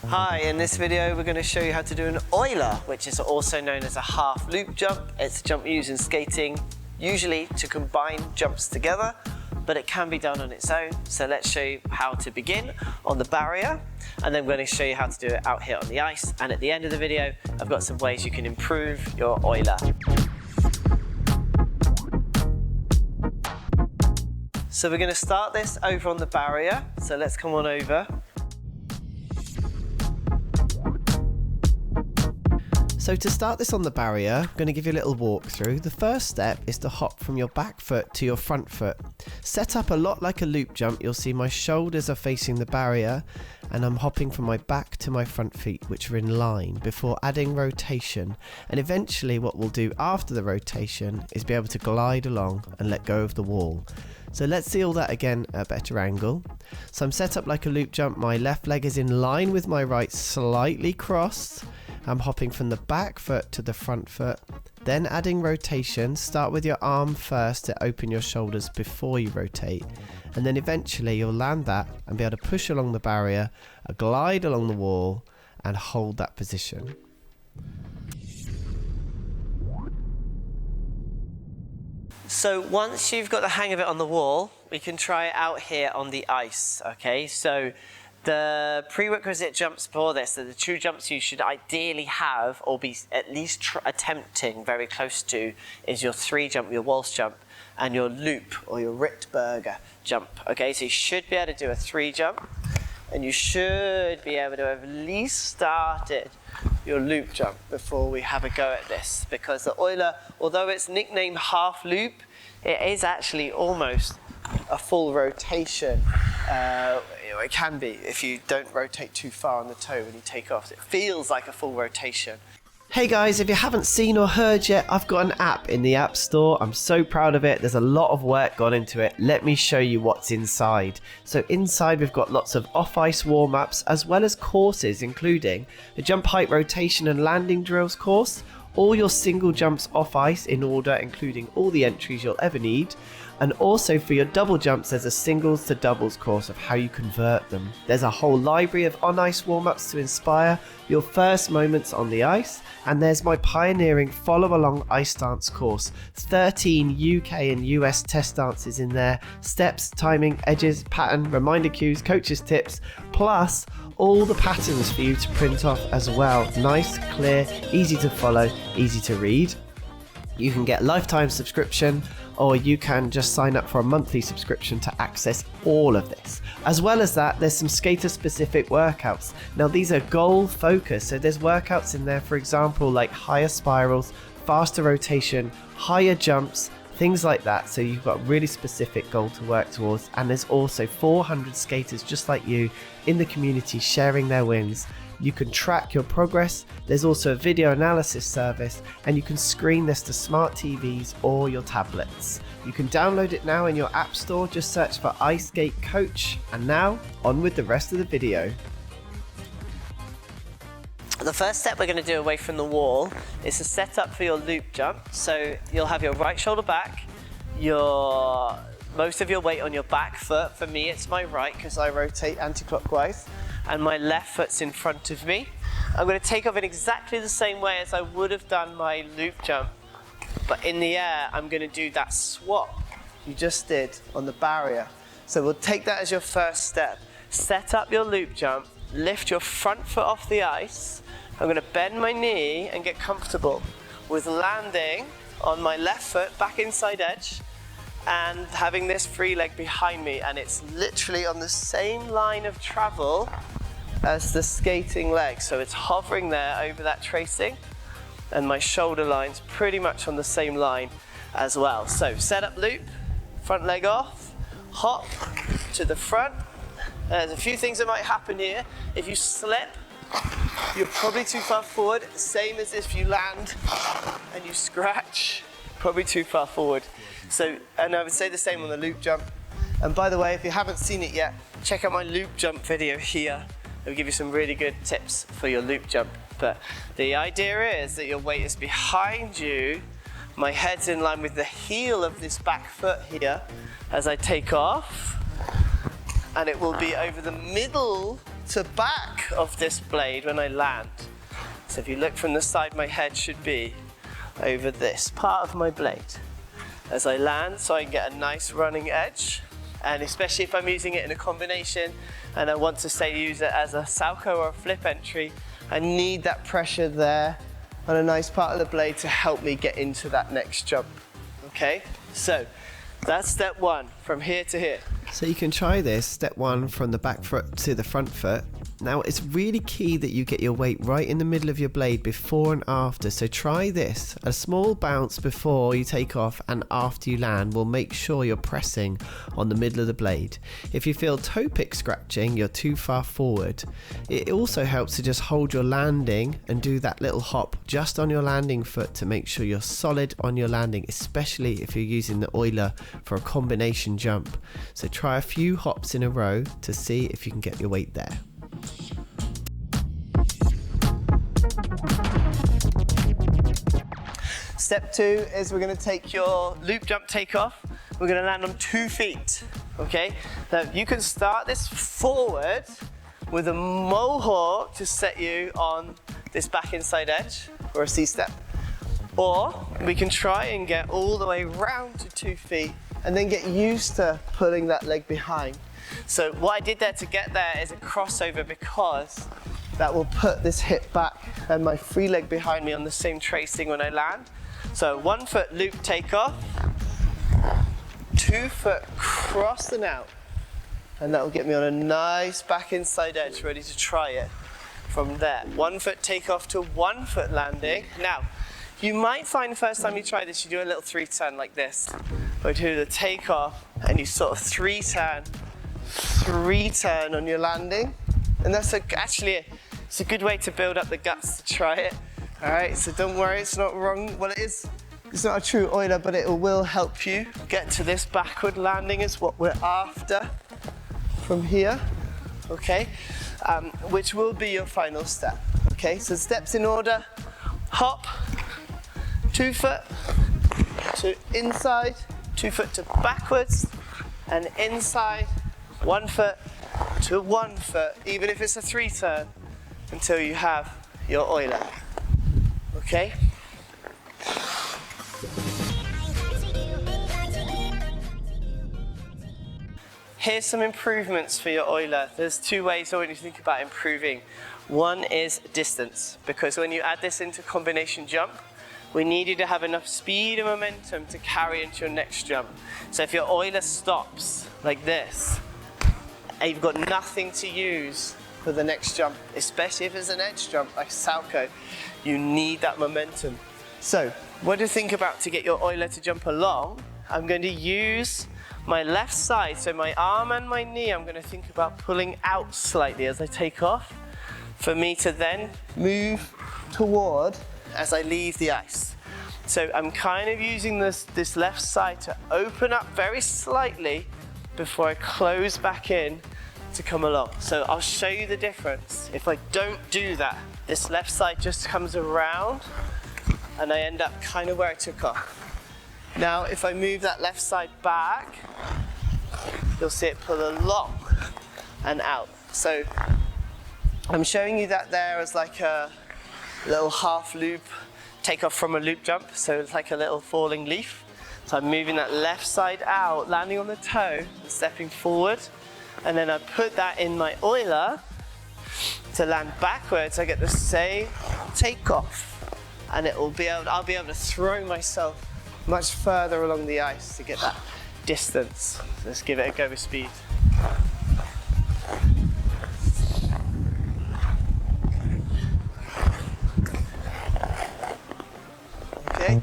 Hi, in this video we're going to show you how to do an Euler, which is also known as a half loop jump. It's a jump used in skating, usually to combine jumps together, but it can be done on its own. So let's show you how to begin on the barrier, and then we're going to show you how to do it out here on the ice. And at the end of the video, I've got some ways you can improve your Euler. So we're going to start this over on the barrier. So let's come on over. So to start this on the barrier, I'm going to give you a little walkthrough. The first step is to hop from your back foot to your front foot. Set up a lot like a loop jump, you'll see my shoulders are facing the barrier and I'm hopping from my back to my front feet, which are in line, before adding rotation. And eventually what we'll do after the rotation is be able to glide along and let go of the wall. So let's see all that again at a better angle. So I'm set up like a loop jump, my left leg is in line with my right, slightly crossed. I'm hopping from the back foot to the front foot, then adding rotation. Start with your arm first to open your shoulders before you rotate, and then eventually you'll land that and be able to push along the barrier, glide along the wall and hold that position. So once you've got the hang of it on the wall, we can try it out here on the ice, okay? So the prerequisite jumps for this, so the true jumps you should ideally have or be at least attempting very close to, is your 3 jump, your waltz jump, and your loop or your Rittberger jump, okay? So you should be able to do a 3 jump, and you should be able to have at least started your loop jump before we have a go at this, because the Euler, although it's nicknamed half loop, it is actually almost a full rotation. It can be if you don't rotate too far on the toe when you take off. It feels like a full rotation. Hey guys, if you haven't seen or heard yet, I've got an app in the App Store. I'm so proud of it. There's a lot of work gone into it. Let me show you what's inside. So inside we've got lots of off-ice warm-ups as well as courses, including the jump height, rotation and landing drills course, all your single jumps off ice in order, including all the entries you'll ever need. And also for your double jumps, there's a singles to doubles course of how you convert them. There's a whole library of on-ice warm-ups to inspire your first moments on the ice. And there's my pioneering follow-along ice dance course. 13 UK and US test dances in there. Steps, timing, edges, pattern, reminder cues, coaches tips, plus all the patterns for you to print off as well. Nice, clear, easy to follow, easy to read. You can get lifetime subscription, or you can just sign up for a monthly subscription to access all of this. As well as that, there's some skater specific workouts. Now these are goal focused, so there's workouts in there, for example, like higher spirals, faster rotation, higher jumps, things like that. So you've got a really specific goal to work towards. And there's also 400 skaters just like you in the community sharing their wins. You can track your progress. There's also a video analysis service, and you can screen this to smart TVs or your tablets. You can download it now in your app store. Just search for iSkateCoach. And now on with the rest of the video. The first step we're going to do away from the wall is to set up for your loop jump. So you'll have your right shoulder back, most of your weight on your back foot. For me, it's my right because I rotate anti-clockwise, and my left foot's in front of me. I'm going to take off in exactly the same way as I would have done my loop jump, but in the air I'm going to do that swap you just did on the barrier. So we'll take that as your first step. Set up your loop jump, lift your front foot off the ice. I'm going to bend my knee and get comfortable with landing on my left foot, back inside edge, and having this free leg behind me, and it's literally on the same line of travel as the skating leg. So it's hovering there over that tracing, and my shoulder line's pretty much on the same line as well. So set up loop, front leg off, hop to the front. There's a few things that might happen here. If you slip, you're probably too far forward, same as if you land and you scratch, probably too far forward. So, and I would say the same on the loop jump. And by the way, if you haven't seen it yet, check out my loop jump video here. It'll give you some really good tips for your loop jump. But the idea is that your weight is behind you, my head's in line with the heel of this back foot here as I take off, and it will be over the middle to back of this blade when I land. So if you look from the side, my head should be over this part of my blade as I land, so I can get a nice running edge. And especially if I'm using it in a combination and I want to say use it as a salchow or a flip entry, I need that pressure there on a nice part of the blade to help me get into that next jump. Okay, so that's step one, from here to here. So you can try this, step one, from the back foot to the front foot. Now it's really key that you get your weight right in the middle of your blade before and after, so try this. A small bounce before you take off and after you land will make sure you're pressing on the middle of the blade. If you feel toe pick scratching, you're too far forward. It also helps to just hold your landing and do that little hop just on your landing foot to make sure you're solid on your landing, especially if you're using the Euler for a combination jump. So try a few hops in a row to see if you can get your weight there. Step two is we're going to take your loop jump takeoff. We're going to land on 2 feet. Okay, now you can start this forward with a mohawk to set you on this back inside edge or a C-step, or we can try and get all the way round to 2 feet and then get used to pulling that leg behind. So what I did there to get there is a crossover, because that will put this hip back and my free leg behind me on the same tracing when I land. So 1 foot loop takeoff, 2 foot cross and out, and that will get me on a nice back inside edge, ready to try it from there. 1 foot takeoff to 1 foot landing. Now, you might find the first time you try this, you do a little 3-turn like this, or you do the takeoff and you sort of 3-turn on your landing, and that's actually it's a good way to build up the guts to try it. All right, so don't worry, it's not wrong. Well, it's not a true Euler, but it will help you get to this backward landing is what we're after from here, okay? Which will be your final step, okay? So steps in order: hop, 2 foot to inside, 2 foot to backwards, and inside, 1 foot to 1 foot, even if it's a 3-turn, until you have your Euler. Okay? Here's some improvements for your Euler. There's 2 ways I want you to think about improving. One is distance, because when you add this into combination jump, we need you to have enough speed and momentum to carry into your next jump. So if your Euler stops like this, and you've got nothing to use for the next jump, especially if it's an edge jump like salchow, you need that momentum. So what to think about to get your Euler to jump along? I'm going to use my left side, so my arm and my knee, I'm going to think about pulling out slightly as I take off, for me to then move toward as I leave the ice. So I'm kind of using this left side to open up very slightly before I close back in to come along. So I'll show you the difference. If I don't do that, this left side just comes around and I end up kind of where I took off. Now if I move that left side back, you'll see it pull along and out. So I'm showing you that there as like a little half loop takeoff from a loop jump, so it's like a little falling leaf. So I'm moving that left side out, landing on the toe and stepping forward, and then I put that in my Euler to land backwards. I get the same takeoff, and I'll be able to throw myself much further along the ice to get that distance. Let's give it a go with speed. Okay.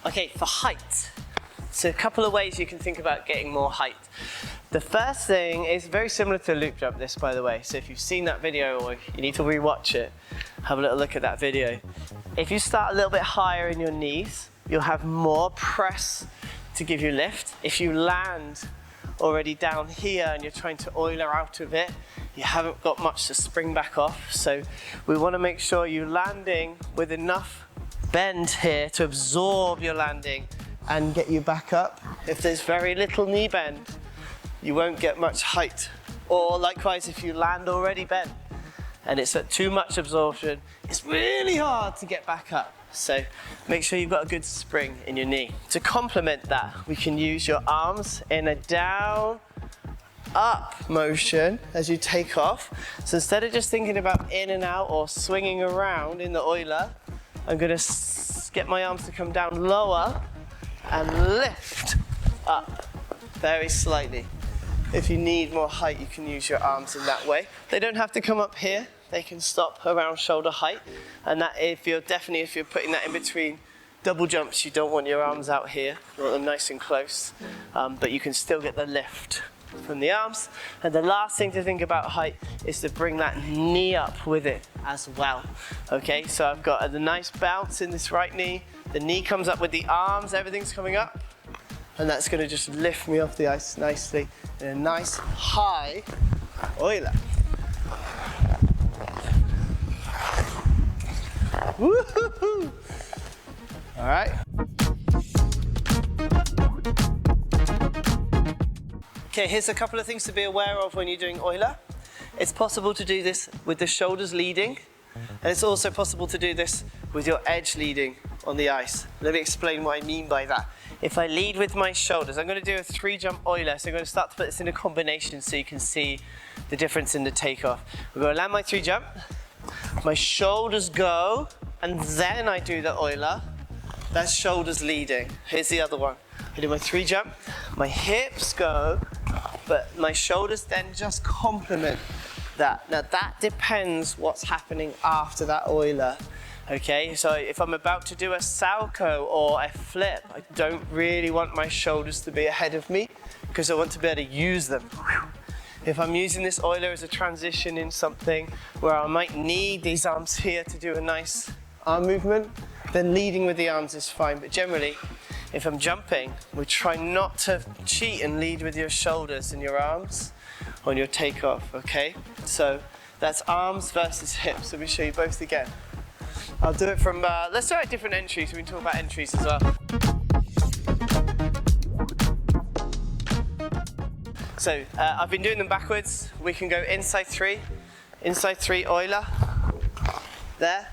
Okay, for height. So a couple of ways you can think about getting more height. The first thing is very similar to a loop jump, this by the way. So if you've seen that video or you need to rewatch it, have a little look at that video. If you start a little bit higher in your knees, you'll have more press to give you lift. If you land already down here and you're trying to Euler out of it, you haven't got much to spring back off. So we want to make sure you're landing with enough bend here to absorb your landing and get you back up. If there's very little knee bend, you won't get much height. Or likewise, if you land already bent and it's at too much absorption, it's really hard to get back up. So make sure you've got a good spring in your knee. To complement that, we can use your arms in a down, up motion as you take off. So instead of just thinking about in and out or swinging around in the Euler, I'm gonna get my arms to come down lower and lift up very slightly. If you need more height, you can use your arms in that way. They don't have to come up here. They can stop around shoulder height. And that if you're putting that in between double jumps, you don't want your arms out here. You want them nice and close. But you can still get the lift from the arms. And the last thing to think about height is to bring that knee up with it as well. Okay, so I've got a nice bounce in this right knee. The knee comes up with the arms, everything's coming up. And that's going to just lift me off the ice nicely in a nice high Euler. Woo-hoo-hoo. All right. Okay, here's a couple of things to be aware of when you're doing Euler. It's possible to do this with the shoulders leading, and it's also possible to do this with your edge leading on the ice. Let me explain what I mean by that. If I lead with my shoulders, I'm going to do a 3-jump Euler, so I'm going to start to put this in a combination so you can see the difference in the takeoff. I'm going to land my 3-jump, my shoulders go, and then I do the Euler. That's shoulders leading. Here's the other one. I do my 3-jump, my hips go, but my shoulders then just complement that. Now that depends what's happening after that Euler. Okay, so if I'm about to do a salchow or a flip, I don't really want my shoulders to be ahead of me because I want to be able to use them. If I'm using this Euler as a transition in something where I might need these arms here to do a nice arm movement, then leading with the arms is fine. But generally, if I'm jumping, we try not to cheat and lead with your shoulders and your arms on your takeoff, okay? So that's arms versus hips. Let me show you both again. I'll do it from, let's try different entries. We can talk about entries as well. So I've been doing them backwards. We can go inside 3 Euler, there.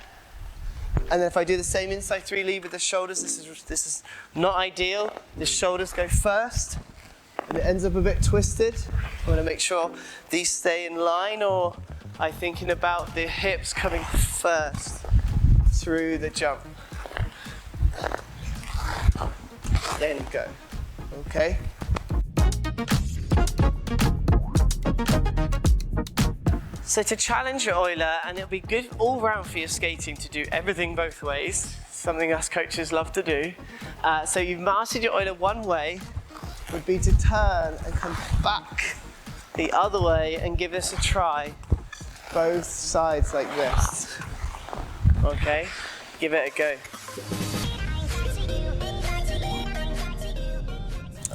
And then if I do the same inside 3 lead with the shoulders, this is not ideal. The shoulders go first, and it ends up a bit twisted. I want to make sure these stay in line, or I'm thinking about the hips coming first through the jump. Then go. Okay? So to challenge your Euler, and it'll be good all round for your skating to do everything both ways, something us coaches love to do. So you've mastered your Euler one way, would be to turn and come back the other way and give this a try. Both sides like this. Okay, give it a go.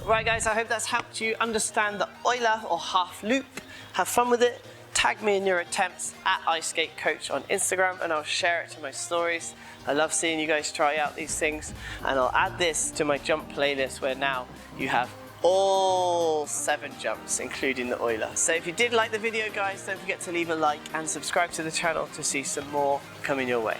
Right guys, I hope that's helped you understand the Euler or half loop. Have fun with it. Tag me in your attempts at iSkateCoach on Instagram and I'll share it to my stories. I love seeing you guys try out these things, and I'll add this to my jump playlist where now you have all 7 jumps, including the Euler. So if you did like the video guys, don't forget to leave a like and subscribe to the channel to see some more coming your way.